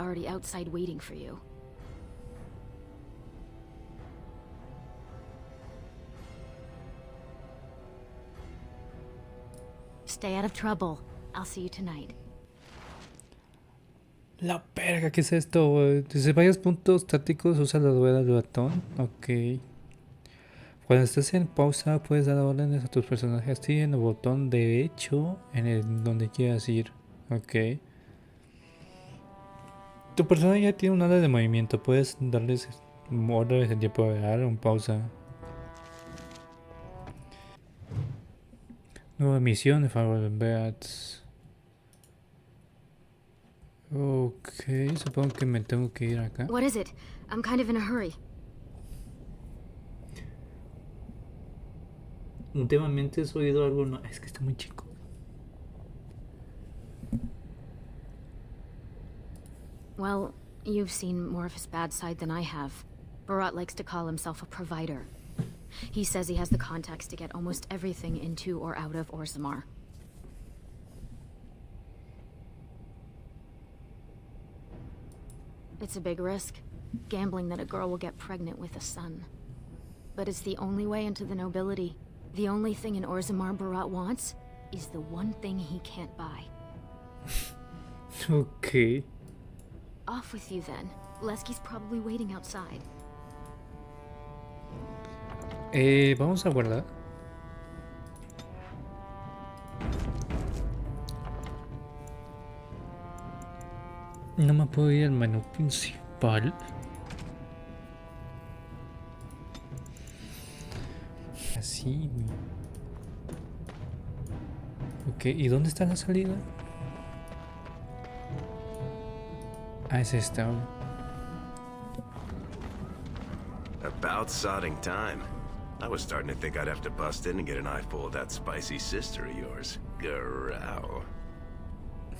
already outside waiting for you. Stay out of trouble. I'll see you tonight. La verga, ¿qué es esto, güey? Desde varios puntos tácticos usa la rueda del ratón. Ok. Cuando estés en pausa puedes dar órdenes a tus personajes. Tienen el botón derecho en el donde quieras ir. Ok. Tu personaje ya tiene un área de movimiento. Puedes darles órdenes en tiempo real o en pausa. Nueva misión de favor de Beats. Ok, supongo que me tengo que ir acá. What is it? I'm kind of in a hurry. Últimamente has oído algo, no, es que está muy chico. Well, you've seen more of his bad side than I have. Barat likes to call himself a provider. He says he has the contacts to get almost everything into or out of Orzammar. It's a big risk, gambling that a girl will get pregnant with a son. But it's the only way into the nobility. The only thing in Orzammar Barat wants is the one thing he can't buy. Ok. Off with you then. Lesky's probably waiting outside. Vamos a guardar. No me puedo ir al menú principal. Así. Ok, ¿y dónde está la salida? Ah, es esta. About sodding time. I was starting to think I'd have to bust in and get an eyeful of that spicy sister of yours. Growl.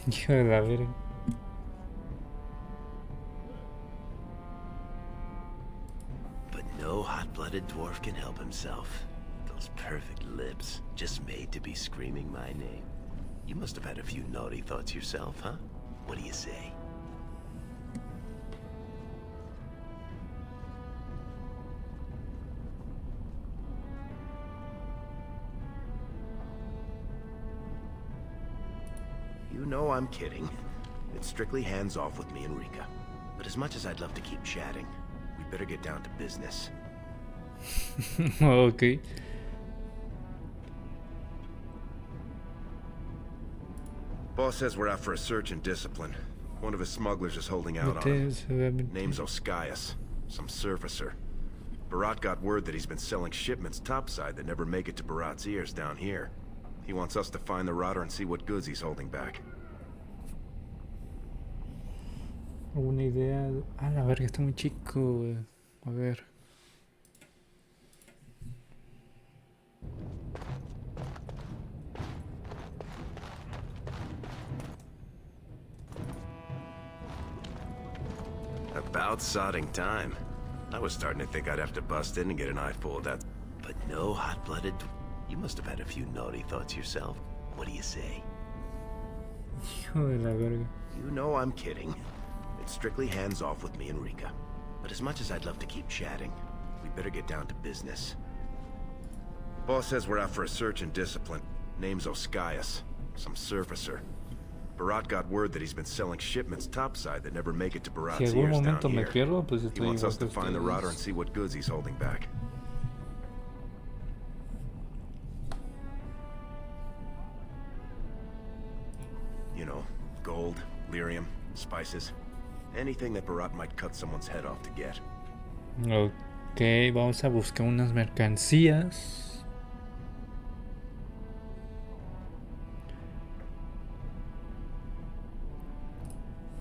Hijo de la verga. But no hot-blooded dwarf can help himself. Those perfect lips, just made to be screaming my name. You must have had a few naughty thoughts yourself, huh? What do you say? You know I'm kidding. It's strictly hands-off with me and Rika. But as much as I'd love to keep chatting, we better get down to business. Ok. Boss says we're out for a search and discipline. One of his smugglers is holding out on him. Name's Oskias, some surfacer. Barat got word that he's been selling shipments topside that never make it to Barat's ears down here. He wants us to find the rotter and see what goods he's holding back. Una idea. Ah, la verga, está muy chico. A ver. About sodding time. I was starting to think I'd have to bust in and get an eyeful of that. But no hot-blooded... You must have had a few naughty thoughts yourself. What do you say? Hijo de la verga. You know I'm kidding. It's strictly hands-off with me and Rika. But as much as I'd love to keep chatting, we better get down to business. Boss says we're out for a search and discipline. Name's Oskias, some surfacer. Barat got word that he's been selling shipments topside that never make it to Barat's Si ears algún down momento me here. pierdo, pues He estoy wants igual us que to find the rotter and ustedes. see what goods he's holding back. You know, gold, lyrium, spices. Anything that Barat might cut someone's head off to get. Ok, vamos a buscar unas mercancías.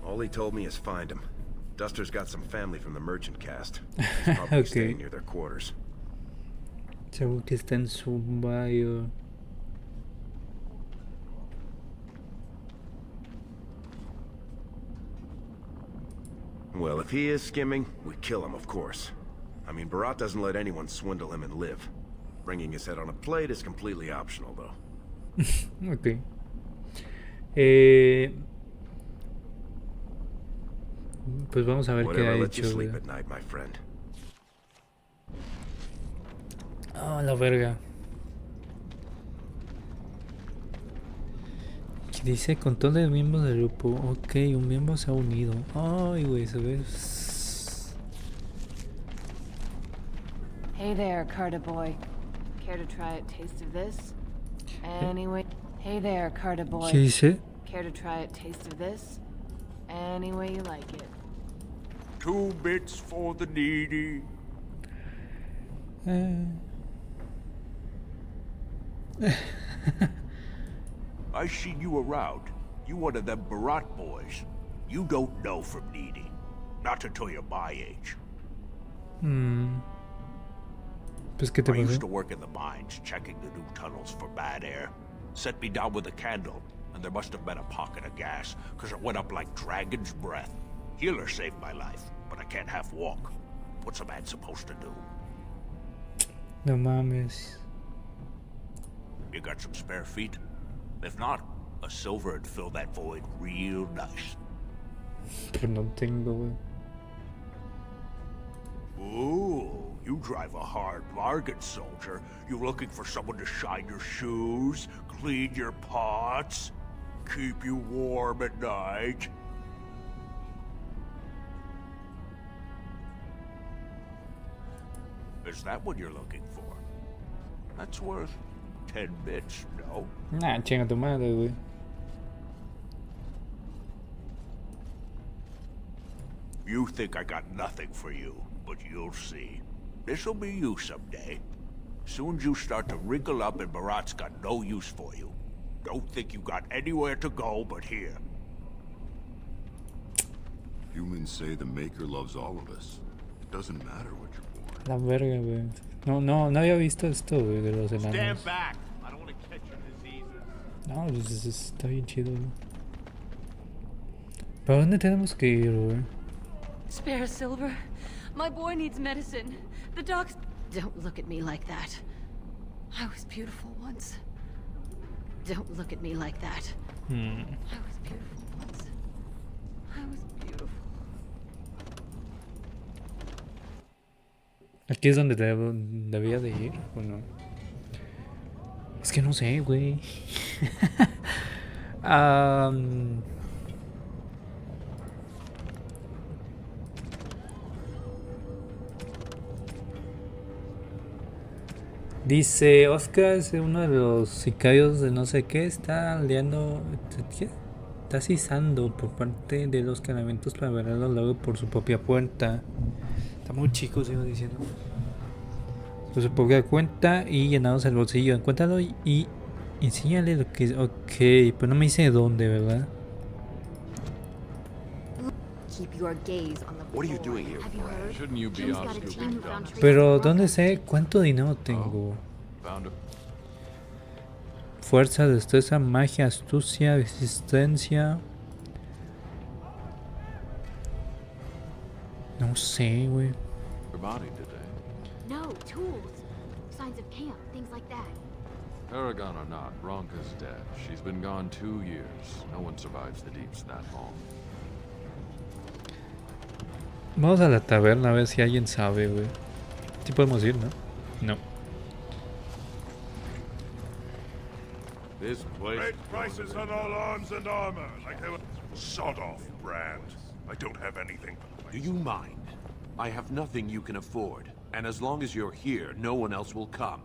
All he told me is find him. Duster's got some family from the merchant caste. He's probably Ok. staying near their quarters. Seguro que está en su barrio. Well, if he is skimming, we kill him, of course. I mean, Barat doesn't let anyone swindle him and live. Bringing his head on a plate is completely optional, though. Ok. Pues vamos a ver qué ha Whatever lets you hecho, sleep güey. at night, my friend. Ah, la verga. ¿Qué dice? Control de miembros del grupo. Ok, un miembro se ha unido. Ay, güey, se ve. Hey there, Carter boy. Care to try a taste of this? Anyway, hey there, Carter ¿Qué boy. dice? Care to try a taste of this? Any way you like it. 2 bits for the needy. I seen you around. You one of them Barat boys. You don't know from needy. Not until you're my age. Pues, ¿qué te I used pasó? to work in the mines, checking the new tunnels for bad air. Set me down with a candle, and there must have been a pocket of gas, because it went up like dragon's breath. Healer saved my life, but I can't half walk. What's a man supposed to do? No mames. You got some spare feet? If not, a silver would fill that void real nice. Pero no tengo, güey. Ooh, you drive a hard bargain, soldier. You looking for someone to shine your shoes, clean your pots, keep you warm at night? Is that what you're looking for? That's worth 10 bits, no? Nah, chinga tu madre, güey. You think I got nothing for you, but you'll see. This'll be you someday. Soon as you start to wrinkle up and Barat's got no use for you. Don't think you got anywhere to go but here. Humans say the Maker loves all of us. It doesn't matter what you're born. La verga, güey. No había visto esto, güey, de los enanos. Stand back! I don't want to catch your diseases. No, pues está bien chido, güey. ¿Para dónde tenemos que ir, güey? Spare silver. My boy needs medicine. The docs. Don't look at me like that. I was beautiful once. Don't look at me like that. I was beautiful once. I was beautiful. ¿Aquí es donde debía de ir o no? Es que no sé, güey. Dice, Oscar es uno de los sicarios de no sé qué, está liando, ¿qué? Está cisando por parte de los cargamentos para verlo luego por su propia puerta. Está muy chico, sigo diciendo. Por su propia cuenta y llenados el bolsillo. Encuéntralo y enséñale lo que es. Ok, pero no me dice dónde, ¿verdad? Keep your gaze on the What are you floor. doing here? Have you heard? Shouldn't you be Jim's off got a scooping team who found traces Pero of ¿dónde rockets. sé cuánto dinero tengo? Found a Fuerza, destreza, magia, astucia, resistencia. No sé, güey. her body today. No, tools. Signs of camp, things like that. Paragon or not, Ronka's dead. She's been gone 2 years. No one survives the deeps that long. Vamos a la taberna a ver si alguien sabe, güey. Sí podemos ir, ¿no? No. This place... Great prices on all arms and armor, like they were sod-off brand. I don't have anything. Do you mind? I have nothing you can afford, and as long as you're here, no one else will come.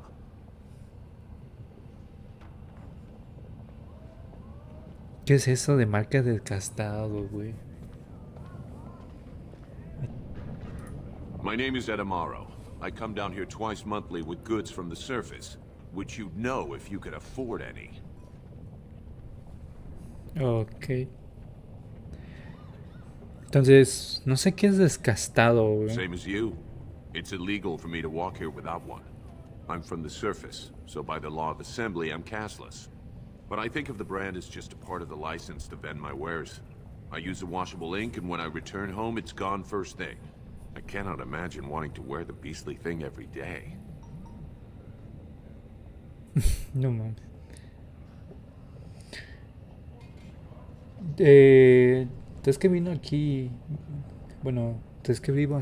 ¿Qué es eso de marca desgastado, güey? My name is Edamaro. I come down here twice monthly with goods from the surface, which you'd know if you could afford any. Ok. Entonces, no sé qué es desgastado, güey. Same as you. It's illegal for me to walk here without one. I'm from the surface, so by the law of assembly, I'm cashless. But I think of the brand as just a part of the license to vend my wares. I use a washable ink, and when I return home, it's gone first thing. I cannot imagine wanting to wear the beastly thing every day. No mames. Entonces que vino aquí. Bueno, es que vivo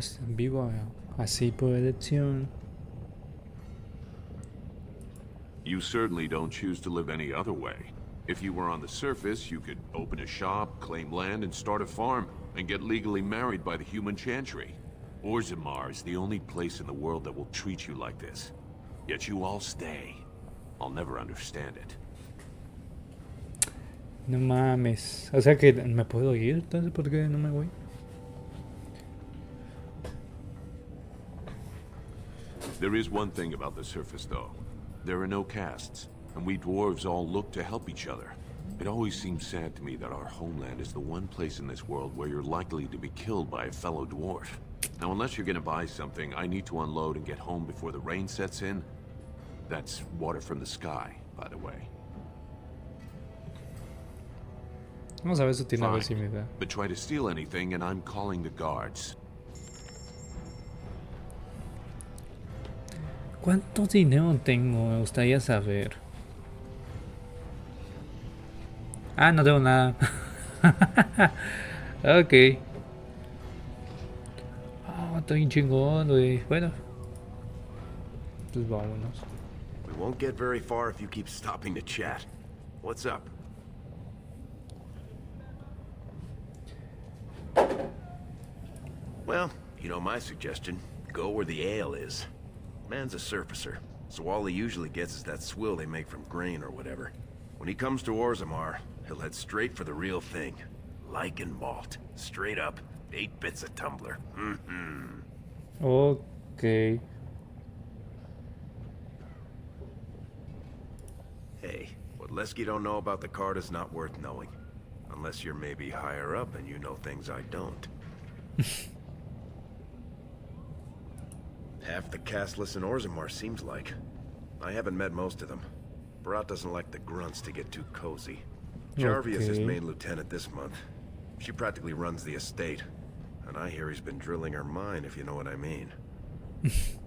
así por elección. You certainly don't choose to live any other way. If you were on the surface, you could open a shop, claim land, and start a farm, and get legally married by the human chantry. Orzammar is the only place in the world that will treat you like this. Yet you all stay. I'll never understand it. No mames. O sea que me puedo ir, entonces ¿por qué no me voy? There is one thing about the surface, though. There are no castes, and we dwarves all look to help each other. It always seems sad to me that our homeland is the one place in this world where you're likely to be killed by a fellow dwarf. Now, unless you're gonna buy something, I need to unload and get home before the rain sets in. That's water from the sky, by the way. Vamos a ver si tiene Fine, algo similar. but try to steal anything and I'm calling the guards. ¿Cuánto dinero tengo? Me gustaría saber. Ah, no tengo nada. Ok. Ah, estoy chingón, güey. Bueno. Pues vámonos. We won't get very far if you keep stopping to chat. What's up? Well, you know my suggestion. Go where the ale is. Man's a surfacer, so all he usually gets is that swill they make from grain or whatever. When he comes to Orzammar, he'll head straight for the real thing. Lichen malt. Straight up. 8 bits a tumbler. Ok. Hey, what Lesky don't know about the card is not worth knowing. Unless you're maybe higher up and you know things I don't. Half the castless in Orzammar seems like. I haven't met most of them. Barat doesn't like the grunts to get too cozy. Jarvie is his Okay. main lieutenant this month. She practically runs the estate. And I hear he's been drilling her mine, if you know what I mean. If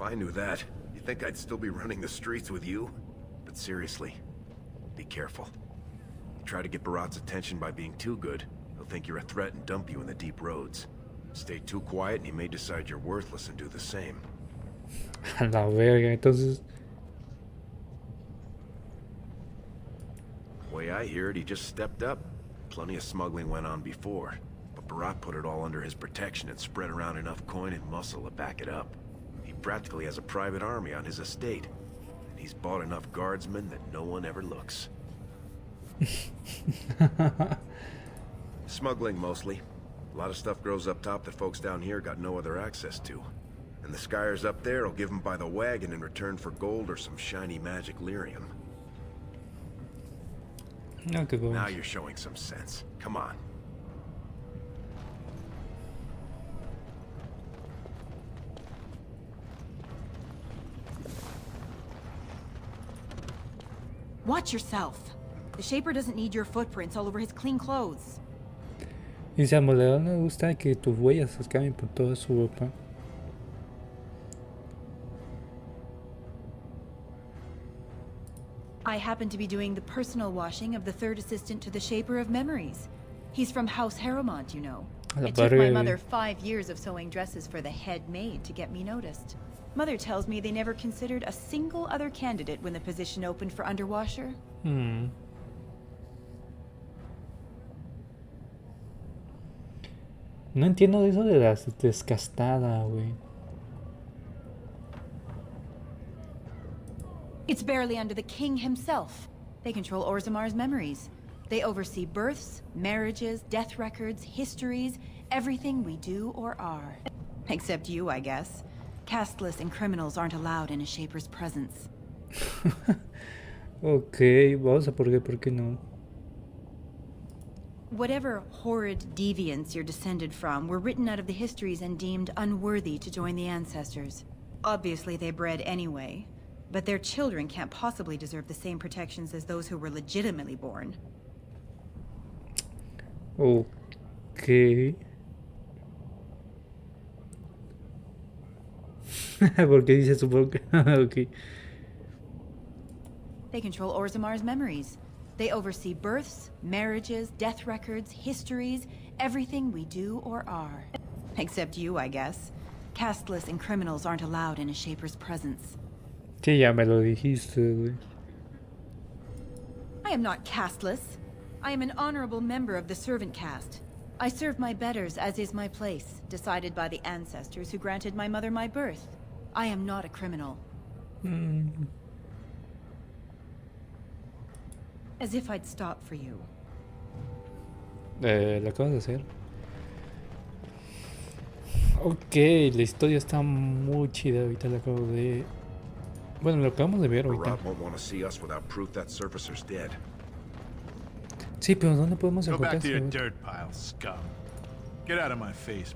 I knew that, you think I'd still be running the streets with you? But seriously, be careful. You try to get Barat's attention by being too good, he'll think you're a threat and dump you in the deep roads. Stay too quiet and he may decide you're worthless and do the same. A la verga, entonces. Way I hear it, he just stepped up. Plenty of smuggling went on before, but Barat put it all under his protection and spread around enough coin and muscle to back it up. He practically has a private army on his estate, and he's bought enough guardsmen that no one ever looks. Smuggling mostly. A lot of stuff grows up top that folks down here got no other access to. And the Skyers up there will give them by the wagon in return for gold or some shiny magic lyrium. No, que Now vamos. you're showing some sense. Come on. Watch yourself. The Shaper doesn't need your footprints all over his clean clothes. Dice a Moledor no le gusta que tus huellas se escapen por toda su ropa. I happen to be doing the personal washing of the third assistant to the Shaper of Memories. He's from House Haremont, you know. A la It took my verga, mother güey. 5 years of sewing dresses for the head maid to get me noticed. Mother tells me they never considered a single other candidate when the position opened for underwasher. Hmm. No entiendo eso de las desgastadas, güey. It's barely under the king himself. They control Orzammar's memories. They oversee births, marriages, death records, histories, everything we do or are. Except you, I guess. Casteless and criminals aren't allowed in a Shaper's presence. Ok, vamos a por qué no. Whatever horrid deviants you're descended from were written out of the histories and deemed unworthy to join the ancestors. Obviously they bred anyway, but their children can't possibly deserve the same protections as those who were legitimately born. Ok. ¿Por qué dice supongo que? Ok. They control Orzammar's memories. They oversee births, marriages, death records, histories, everything we do or are. Except you, I guess. Casteless and criminals aren't allowed in a Shaper's presence. Sí, ya me lo dijiste, güey. I am not casteless. I am an honorable member of the servant caste. I serve my betters as is my place, decided by the ancestors who granted my mother my birth. I am not a criminal. As if I'd stop for you. Lo acabas de hacer. Ok, la historia está muy chida. Ahorita la acabo de... Bueno, lo acabamos de ver ahorita. Barat won't want to see us without proof that surfacer's dead. Sí, pero ¿dónde podemos Go back encontrar to your eso? dirt pile, scum. Get out of my face,